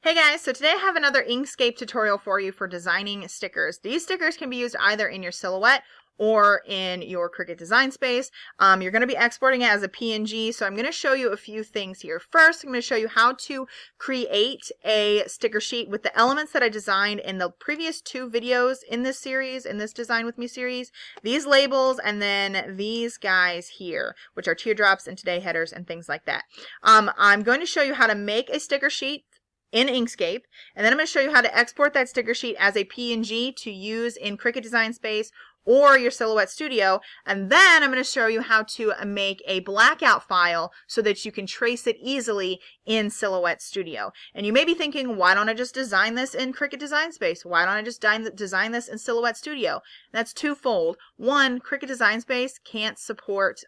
Hey guys, so today I have another Inkscape tutorial for you for designing stickers. These stickers can be used either in your silhouette or in your Cricut design space. You're going to be exporting it as a PNG, so I'm going to show you a few things here. First, I'm going to show you how to create a sticker sheet with the elements that I designed in the previous two videos in this series, in this Design With Me series. These labels and then these guys here, which are teardrops and today headers and things like that. I'm going to show you how to make a sticker sheet in Inkscape, and then I'm going to show you how to export that sticker sheet as a PNG to use in Cricut Design Space or your Silhouette Studio, and then I'm going to show you how to make a blackout file so that you can trace it easily in Silhouette Studio. And you may be thinking, why don't I just design this in Cricut Design Space? Why don't I just design this in Silhouette Studio? That's twofold. One, Cricut Design Space can't support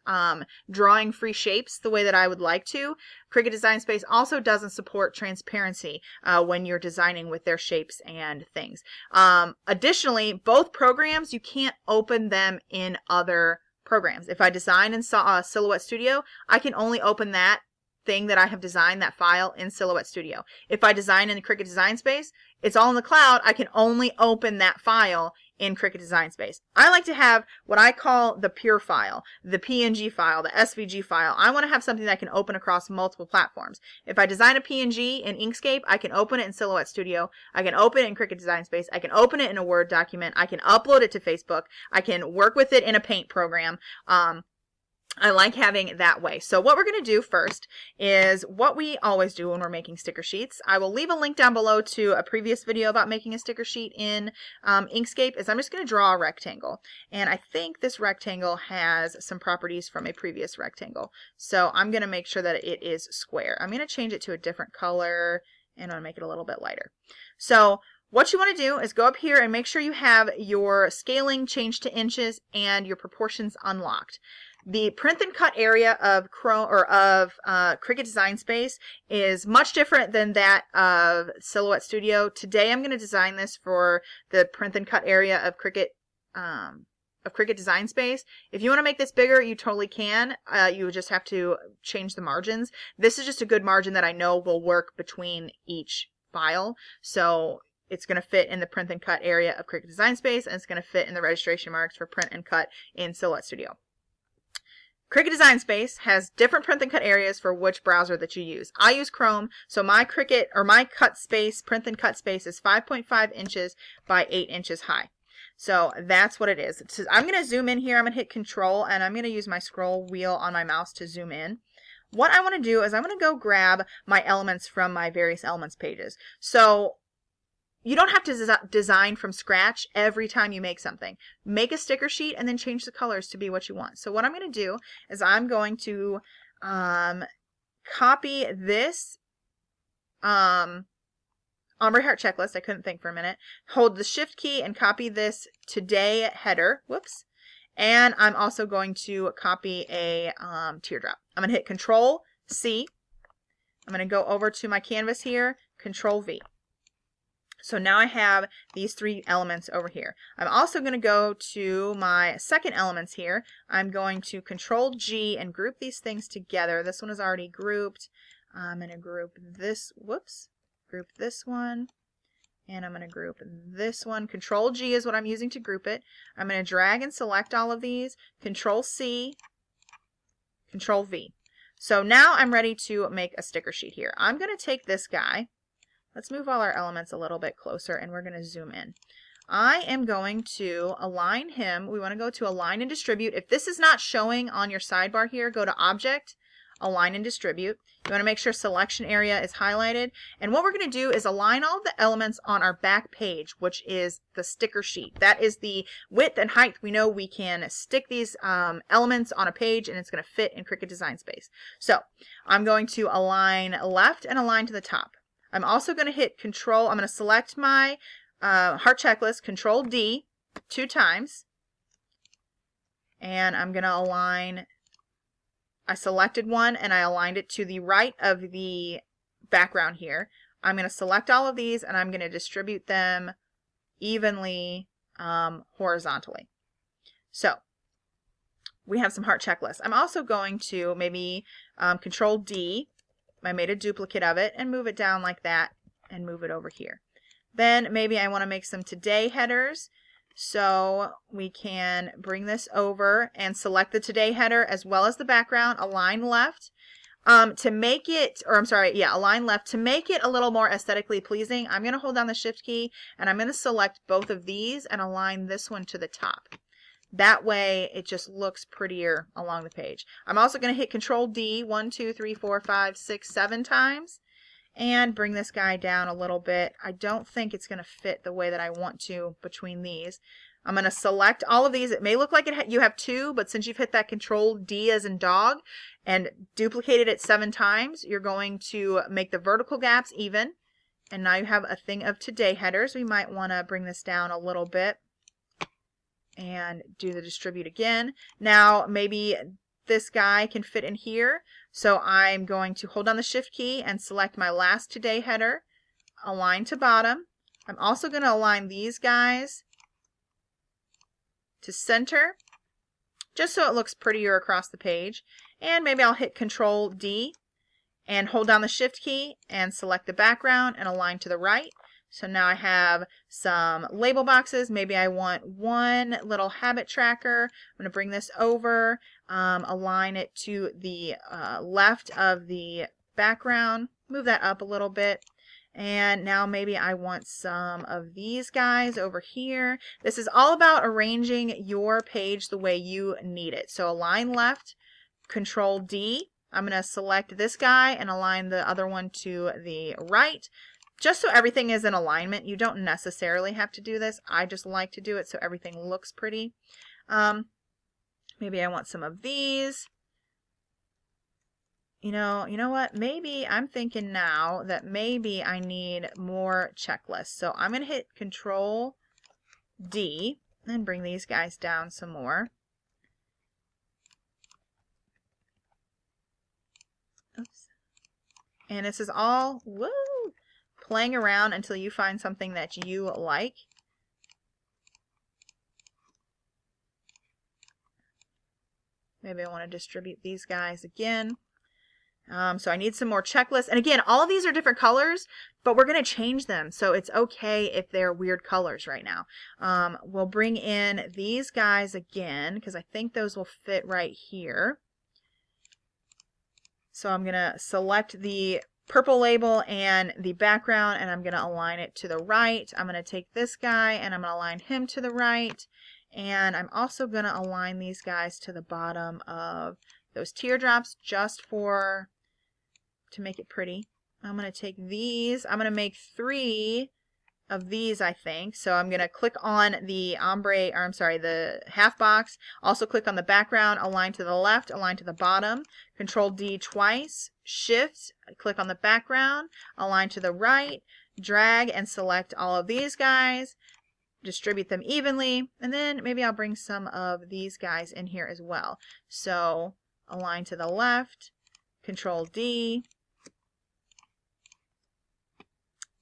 drawing free shapes the way that I would like to. Cricut Design Space also doesn't support transparency when you're designing with their shapes and things. Additionally, both programs, you can't open them in other programs. If I design in Silhouette Studio, I can only open that thing that I have designed, that file, in Silhouette Studio. If I design in Cricut Design Space, it's all in the cloud. I can only open that file in Cricut Design Space. I like to have what I call the pure file, the PNG file, the SVG file. I want to have something that I can open across multiple platforms. If I design a PNG in Inkscape, I can open it in Silhouette Studio. I can open it in Cricut Design Space. I can open it in a Word document. I can upload it to Facebook. I can work with it in a Paint program. I like having it that way. So what we're going to do first is what we always do when we're making sticker sheets. I will leave a link down below to a previous video about making a sticker sheet in Inkscape. I'm just going to draw a rectangle. And I think this rectangle has some properties from a previous rectangle. So I'm going to make sure that it is square. I'm going to change it to a different color and I'm going to make it a little bit lighter. So what you want to do is go up here and make sure you have your scaling changed to inches and your proportions unlocked. The print and cut area of Cricut Design Space is much different than that of Silhouette Studio. Today I'm going to design this for the print and cut area of Cricut Design Space. If you want to make this bigger, you totally can. You just have to change the margins. This is just a good margin that I know will work between each file. So it's going to fit in the print and cut area of Cricut Design Space, and it's going to fit in the registration marks for print and cut in Silhouette Studio. Cricut Design Space has different print and cut areas for which browser that you use. I use Chrome, so my cut space, print and cut space is 5.5 inches by 8 inches high. So that's what it is. I'm going to zoom in here. I'm going to hit Control, and I'm going to use my scroll wheel on my mouse to zoom in. What I want to do is I'm going to go grab my elements from my various elements pages. So you don't have to design from scratch every time you make something. Make a sticker sheet and then change the colors to be what you want. So what I'm going to do is I'm going to copy this ombre heart checklist. I couldn't think for a minute. Hold the Shift key and copy this today header. Whoops. And I'm also going to copy a teardrop. I'm going to hit Control C. I'm going to go over to my canvas here, Control V. So now I have these three elements over here. I'm also going to go to my second elements here. I'm going to Control G and group these things together. This one is already grouped. I'm going to group this, group this one. And I'm going to group this one. Control G is what I'm using to group it. I'm going to drag and select all of these. Control C, Control V. So now I'm ready to make a sticker sheet here. I'm going to take this guy. Let's move all our elements a little bit closer and we're going to zoom in. I am going to align him. We want to go to Align and Distribute. If this is not showing on your sidebar here, go to Object, Align and Distribute. You want to make sure Selection Area is highlighted. And what we're going to do is align all of the elements on our back page, which is the sticker sheet. That is the width and height. We know we can stick these elements on a page and it's going to fit in Cricut Design Space. So I'm going to align left and align to the top. I'm also going to hit Control. I'm going to select my heart checklist, Control D 2 times. And I'm going to align. I selected one and I aligned it to the right of the background here. I'm going to select all of these and I'm going to distribute them evenly horizontally. So we have some heart checklists. I'm also going to maybe Control D. I made a duplicate of it and move it down like that. and move it over here. Then maybe I want to make some today headers. So we can bring this over and select the today header as well as the background, align left. To make it, or I'm sorry, yeah, align left. To make it a little more aesthetically pleasing, I'm going to hold down the Shift key and I'm going to select both of these and align this one to the top. That way it just looks prettier along the page. I'm also going to hit Control D 1, 2, 3, 4, 5, 6, 7 times and bring this guy down a little bit. I don't think it's going to fit the way that I want to between these. I'm going to select all of these. It may look like you have two, but since you've hit that Control D as in dog and duplicated it 7 times, you're going to make the vertical gaps even. And now you have a thing of today headers. We might want to bring this down a little bit and do the distribute again. Now maybe this guy can fit in here. So I'm going to hold down the Shift key and select my last today header, align to bottom. I'm also going to align these guys to center, just so it looks prettier across the page. And maybe I'll hit Control D and hold down the Shift key and select the background and align to the right. So now I have some label boxes. Maybe I want one little habit tracker. I'm going to bring this over, align it to the left of the background, move that up a little bit. And now maybe I want some of these guys over here. This is all about arranging your page the way you need it. So align left, Control D. I'm going to select this guy and align the other one to the right. Just so everything is in alignment. You don't necessarily have to do this. I just like to do it so everything looks pretty. Maybe I want some of these. You know what? Maybe I'm thinking now that maybe I need more checklists. So I'm going to hit Control D and bring these guys down some more. Oops. And this is all, woo, playing around until you find something that you like. Maybe I want to distribute these guys again. So I need some more checklists. And again, all of these are different colors, but we're going to change them. So it's okay if they're weird colors right now. We'll bring in these guys again because I think those will fit right here. So I'm going to select the purple label and the background and I'm going to align it to the right. I'm going to take this guy and I'm going to align him to the right. And I'm also going to align these guys to the bottom of those teardrops just to make it pretty. I'm going to take these. I'm going to make 3 of these, I think. So I'm going to click on the the half box. Also click on the background, align to the left, align to the bottom. Control D twice. Shift, click on the background, align to the right, drag and select all of these guys. Distribute them evenly, and then maybe I'll bring some of these guys in here as well. So align to the left, Control D,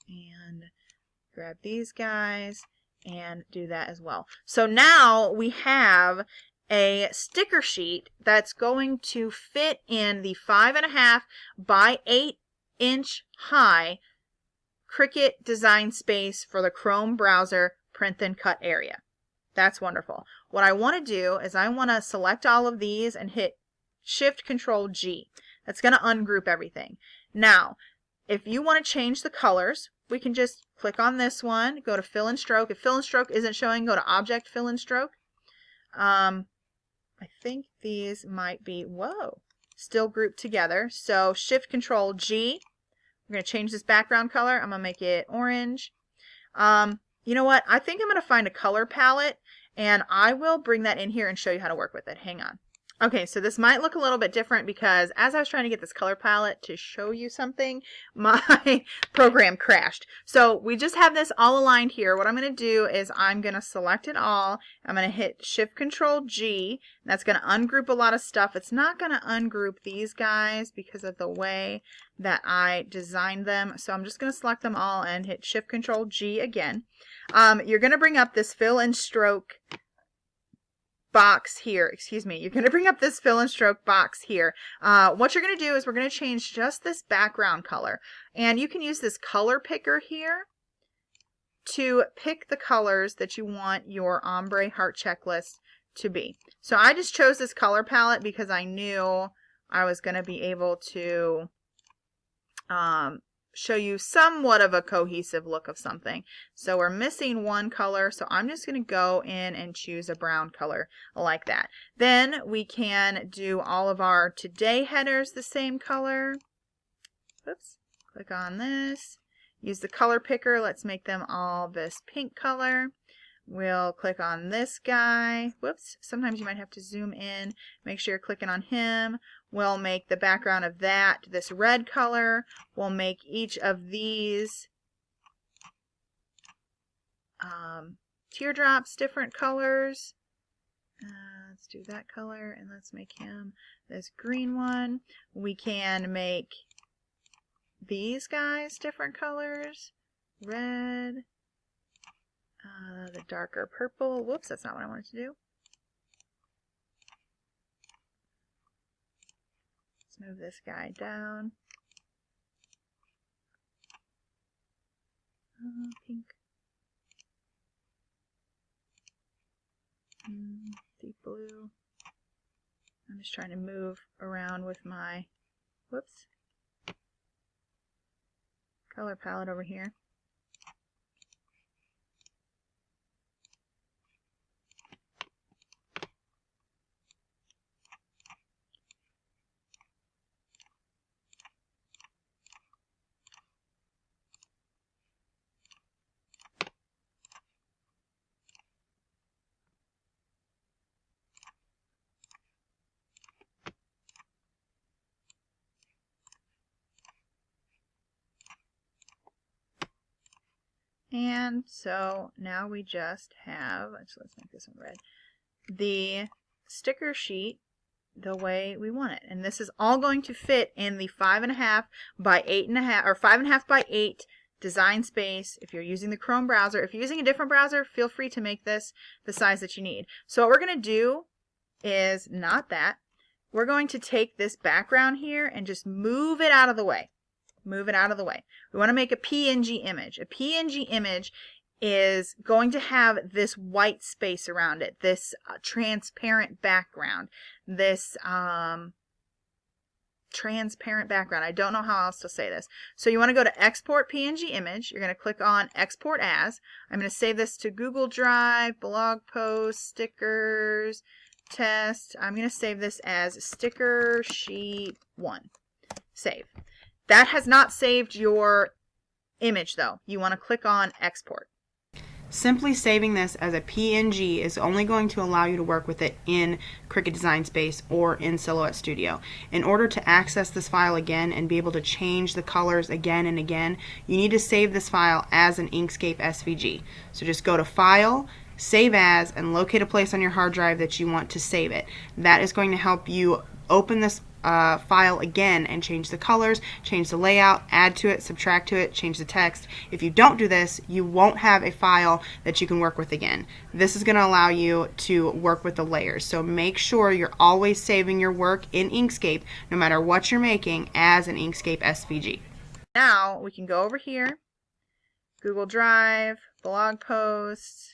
and grab these guys and do that as well. So now we have a sticker sheet that's going to fit in the 5.5 by 8 inch high Cricut design space for the Chrome browser print and cut area. That's wonderful. What I want to do is I want to select all of these and hit Shift Control G. That's going to ungroup everything. Now, if you want to change the colors, we can just click on this one, go to Fill and Stroke. If Fill and Stroke isn't showing, go to Object, Fill and Stroke. I think these might be, whoa, still grouped together. So Shift Control G. We're going to change this background color. I'm going to make it orange. You know what? I think I'm going to find a color palette and I will bring that in here and show you how to work with it. Hang on. Okay, so this might look a little bit different because as I was trying to get this color palette to show you something, my program crashed. So we just have this all aligned here. What I'm going to do is I'm going to select it all. I'm going to hit Shift Control G. And that's going to ungroup a lot of stuff. It's not going to ungroup these guys because of the way that I designed them. So I'm just going to select them all and hit Shift Control G again. You're going to bring up this Fill and Stroke box here, excuse me, you're going to bring up this fill and stroke box here. What you're going to do is we're going to change just this background color. And you can use this color picker here to pick the colors that you want your ombre heart checklist to be. So I just chose this color palette because I knew I was going to be able to show you somewhat of a cohesive look of something. So we're missing one color, so I'm just going to go in and choose a brown color like that. Then we can do all of our today headers the same color. Oops, click on this. Use the color picker. Let's make them all this pink color. We'll click on this guy. Whoops, sometimes you might have to zoom in. Make sure you're clicking on him. We'll make the background of that this red color. We'll make each of these teardrops different colors. Let's do that color, and let's make him this green one. We can make these guys different colors. Red. The darker purple. Whoops, that's not what I wanted to do. Let's move this guy down. Pink. Deep blue. I'm just trying to move around with my, whoops, color palette over here. And so now we just have, let's make this one red, the sticker sheet the way we want it. And this is all going to fit in the 5.5 by 8.5 or 5.5 by 8 design space. If you're using the Chrome browser, if you're using a different browser, feel free to make this the size that you need. So what we're going to do is not that. We're going to take this background here and just move it out of the way. Move it out of the way. We want to make a PNG image. A PNG image is going to have this white space around it, this transparent background, this transparent background. I don't know how else to say this. So you want to go to Export PNG Image. You're going to click on Export As. I'm going to save this to Google Drive, blog posts, stickers, test. I'm going to save this as Sticker Sheet 1. Save. That has not saved your image though. You want to click on Export. Simply saving this as a PNG is only going to allow you to work with it in Cricut Design Space or in Silhouette Studio. In order to access this file again and be able to change the colors again and again, you need to save this file as an Inkscape SVG. So just go to File, Save As, and locate a place on your hard drive that you want to save it. That is going to help you open this file again and change the colors, change the layout, add to it, subtract to it, change the text. If you don't do this, you won't have a file that you can work with again. This is going to allow you to work with the layers. So make sure you're always saving your work in Inkscape, no matter what you're making, as an Inkscape SVG. Now we can go over here, Google Drive, blog posts,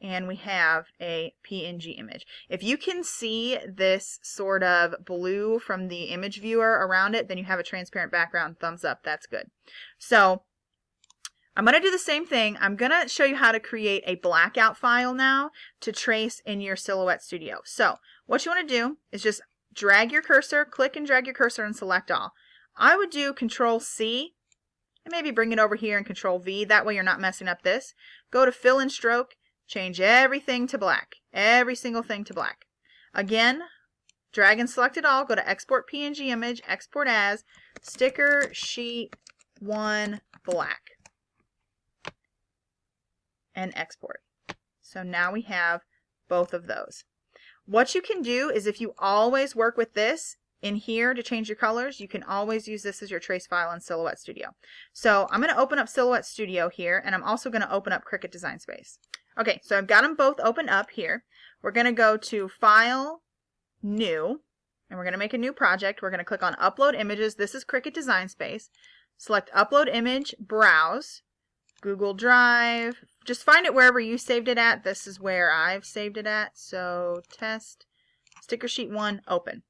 and we have a PNG image. If you can see this sort of blue from the image viewer around it, then you have a transparent background. Thumbs up, that's good. So I'm going to do the same thing. I'm going to show you how to create a blackout file now to trace in your Silhouette Studio. So what you want to do is just drag your cursor, click and drag your cursor and select all. I would do Control C and maybe bring it over here and Control V. That way you're not messing up this. Go to Fill and Stroke. Change everything to black. Every single thing to black. Again, drag and select it all. Go to Export PNG Image, Export As, Sticker Sheet 1 Black. And export. So now we have both of those. What you can do is if you always work with this, in here to change your colors, you can always use this as your trace file in Silhouette Studio. So I'm going to open up Silhouette Studio here, and I'm also going to open up Cricut Design Space. Okay, so I've got them both open up here. We're going to go to File, New, and we're going to make a new project. We're going to click on Upload Images. This is Cricut Design Space. Select Upload Image, Browse, Google Drive. Just find it wherever you saved it at. This is where I've saved it at. So Test, Sticker Sheet 1, Open.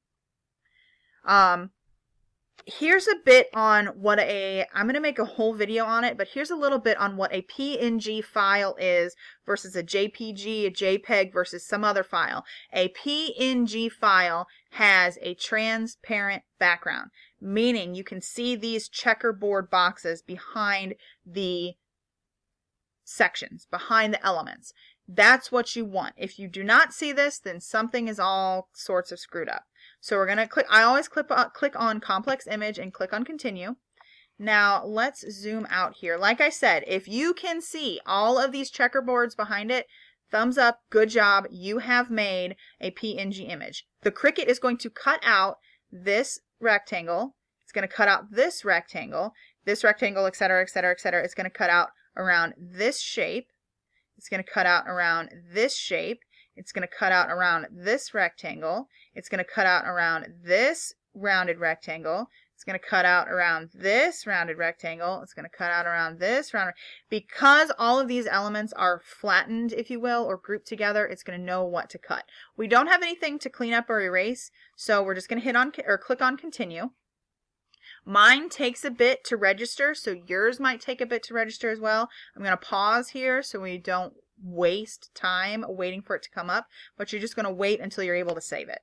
Here's a bit on what I'm going to make a whole video on it, but here's a little bit on what a PNG file is versus a JPG, a JPEG versus some other file. A PNG file has a transparent background, meaning you can see these checkerboard boxes behind the sections, behind the elements. That's what you want. If you do not see this, then something is all sorts of screwed up. So we're going to click, I always click on complex image and click on continue. Now let's zoom out here. Like I said, if you can see all of these checkerboards behind it, thumbs up, good job, you have made a PNG image. The Cricut is going to cut out this rectangle, it's going to cut out this rectangle, etc., etc., etc. It's going to cut out around this shape. It's going to cut out around this shape. It's going to cut out around this rectangle. It's going to cut out around this rounded rectangle. It's going to cut out around this rounded rectangle. It's going to cut out around this rounded. Because all of these elements are flattened, if you will, or grouped together, it's going to know what to cut. We don't have anything to clean up or erase, so we're just going to hit on or click on continue. Mine takes a bit to register, so yours might take a bit to register as well. I'm going to pause here so we don't waste time waiting for it to come up, but you're just going to wait until you're able to save it.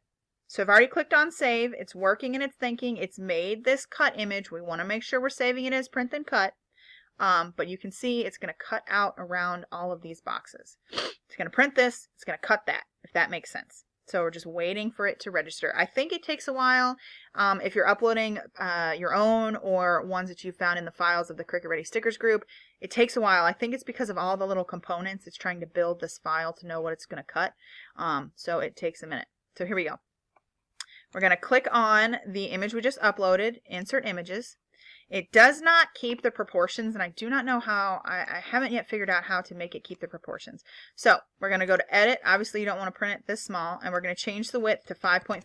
So I've already clicked on save. It's working and it's thinking. It's made this cut image. We want to make sure we're saving it as print then cut. But you can see it's going to cut out around all of these boxes. It's going to print this. It's going to cut that, if that makes sense. So we're just waiting for it to register. I think it takes a while if you're uploading your own or ones that you found in the files of the Cricut Ready Stickers group. It takes a while. I think it's because of all the little components. It's trying to build this file to know what it's going to cut. So it takes a minute. So here we go. We're going to click on the image we just uploaded, Insert Images. It does not keep the proportions, and I do not know how. I haven't yet figured out how to make it keep the proportions. So we're going to go to Edit. Obviously, you don't want to print it this small, and we're going to change the width to 5.5.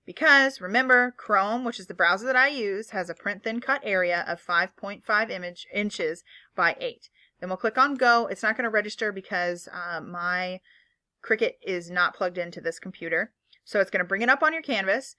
Because, remember, Chrome, which is the browser that I use, has a print then cut area of 5.5 inches by 8. Then we'll click on Go. It's not going to register because my Cricut is not plugged into this computer. So it's going to bring it up on your canvas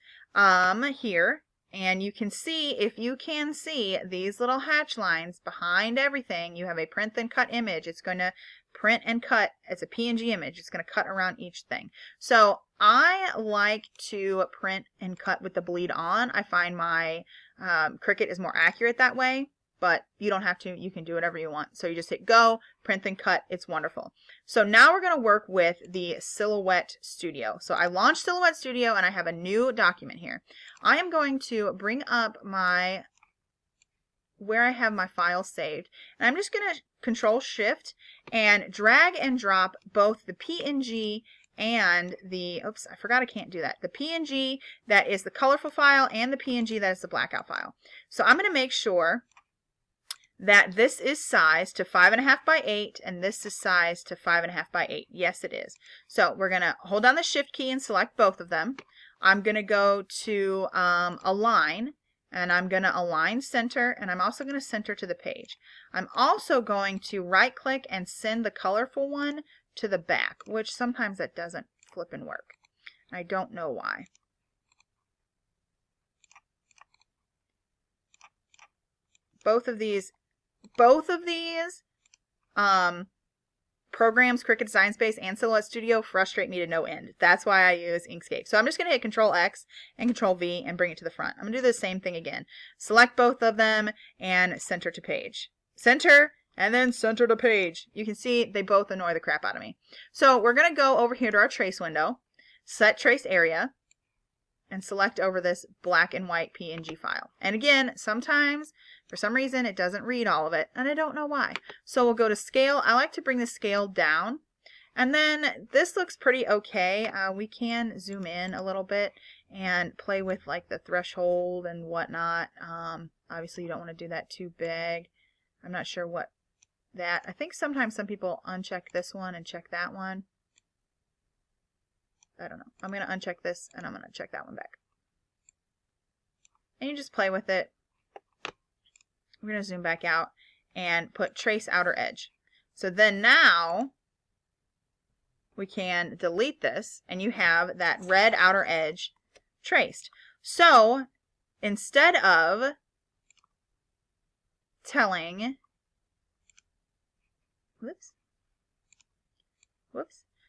here. And you can see, if you can see these little hatch lines behind everything, you have a print then cut image. It's going to print and cut. It's a PNG image. It's going to cut around each thing. So I like to print and cut with the bleed on. I find my Cricut is more accurate that way, but you don't have to. You can do whatever you want. So you just hit go, print then cut. It's wonderful. So now we're going to work with the Silhouette Studio. So I launched Silhouette Studio and I have a new document here. I am going to bring up where I have my file saved, and I'm just going to Control Shift and drag and drop both the PNG and the, oops, I forgot I can't do that. The PNG that is the colorful file and the PNG that is the blackout file. So I'm going to make sure that this is sized to 5.5 by 8 and this is sized to 5.5 by 8. Yes, it is. So we're going to hold down the Shift key and select both of them. I'm going to go to Align, and I'm going to align center, and I'm also going to center to the page. I'm also going to right click and send the colorful one to the back, which sometimes that doesn't flip and work. I don't know why. Both of these programs, Cricut Design Space and Silhouette Studio, frustrate me to no end. That's why I use Inkscape. So I'm just going to hit Control X and Control V and bring it to the front. I'm going to do the same thing again. Select both of them and center to page. Center and then center to page. You can see they both annoy the crap out of me. So we're going to go over here to our trace window, set trace area, and select over this black and white PNG file. And again, sometimes for some reason it doesn't read all of it, and I don't know why. So we'll go to scale. I like to bring the scale down, And then this looks pretty okay. We can zoom in a little bit and play with like the threshold and whatnot. Obviously you don't want to do that too big. I'm not sure what I think sometimes some people uncheck this one and check that one. I don't know. I'm going to uncheck this and I'm going to check that one back. And you just play with it. We're going to zoom back out and put trace outer edge. So then now we can delete this and you have that red outer edge traced. So instead of telling, whoops.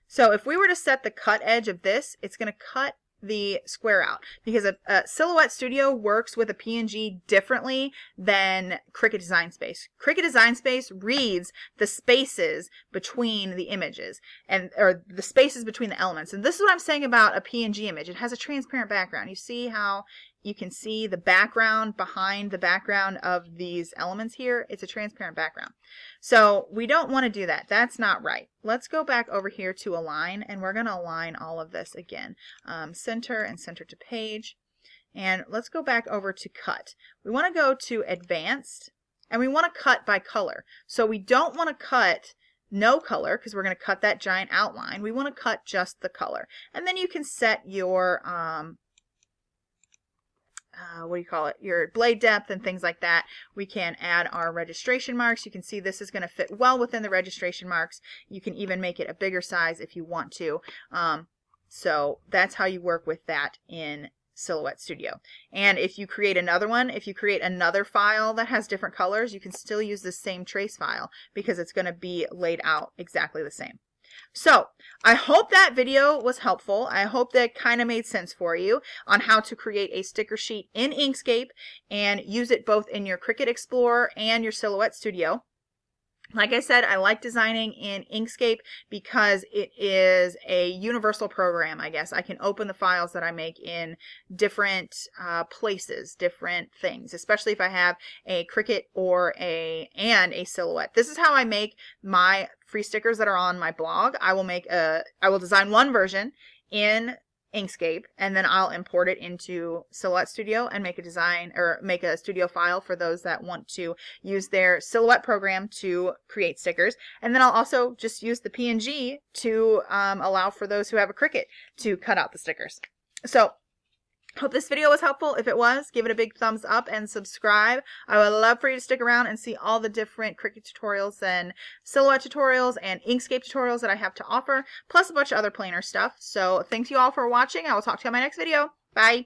So if we were to set the cut edge of this, it's going to cut the square out because a Silhouette Studio works with a PNG differently than Cricut Design Space. Cricut Design Space reads the spaces between the images or the spaces between the elements. And this is what I'm saying about a PNG image. It has a transparent background. You see how you can see the background behind the background of these elements here? It's a transparent background. So we don't want to do that. That's not right. Let's go back over here to align, and we're going to align all of this again. Center and center to page. And let's go back over to cut. We want to go to advanced, and we want to cut by color. So we don't want to cut no color because we're going to cut that giant outline. We want to cut just the color. And then you can set your what do you call it, your blade depth and things like that. We can add our registration marks. You can see this is going to fit well within the registration marks. You can even make it a bigger size if you want to. So that's how you work with that in Silhouette Studio. And if you create another one, if you create another file that has different colors, you can still use the same trace file because it's going to be laid out exactly the same. So I hope that video was helpful. I hope that kind of made sense for you on how to create a sticker sheet in Inkscape and use it both in your Cricut Explorer and your Silhouette Studio. Like I said, I like designing in Inkscape because it is a universal program, I guess. I can open the files that I make in different places, different things, especially if I have a Cricut or a Silhouette. This is how I make my free stickers that are on my blog. I will design one version in Inkscape, and then I'll import it into Silhouette Studio and make a design or make a studio file for those that want to use their Silhouette program to create stickers. And then I'll also just use the PNG to allow for those who have a Cricut to cut out the stickers. So hope this video was helpful. If it was, give it a big thumbs up and subscribe. I would love for you to stick around and see all the different Cricut tutorials and Silhouette tutorials and Inkscape tutorials that I have to offer, plus a bunch of other planer stuff. So thanks you all for watching. I will talk to you on my next video. Bye.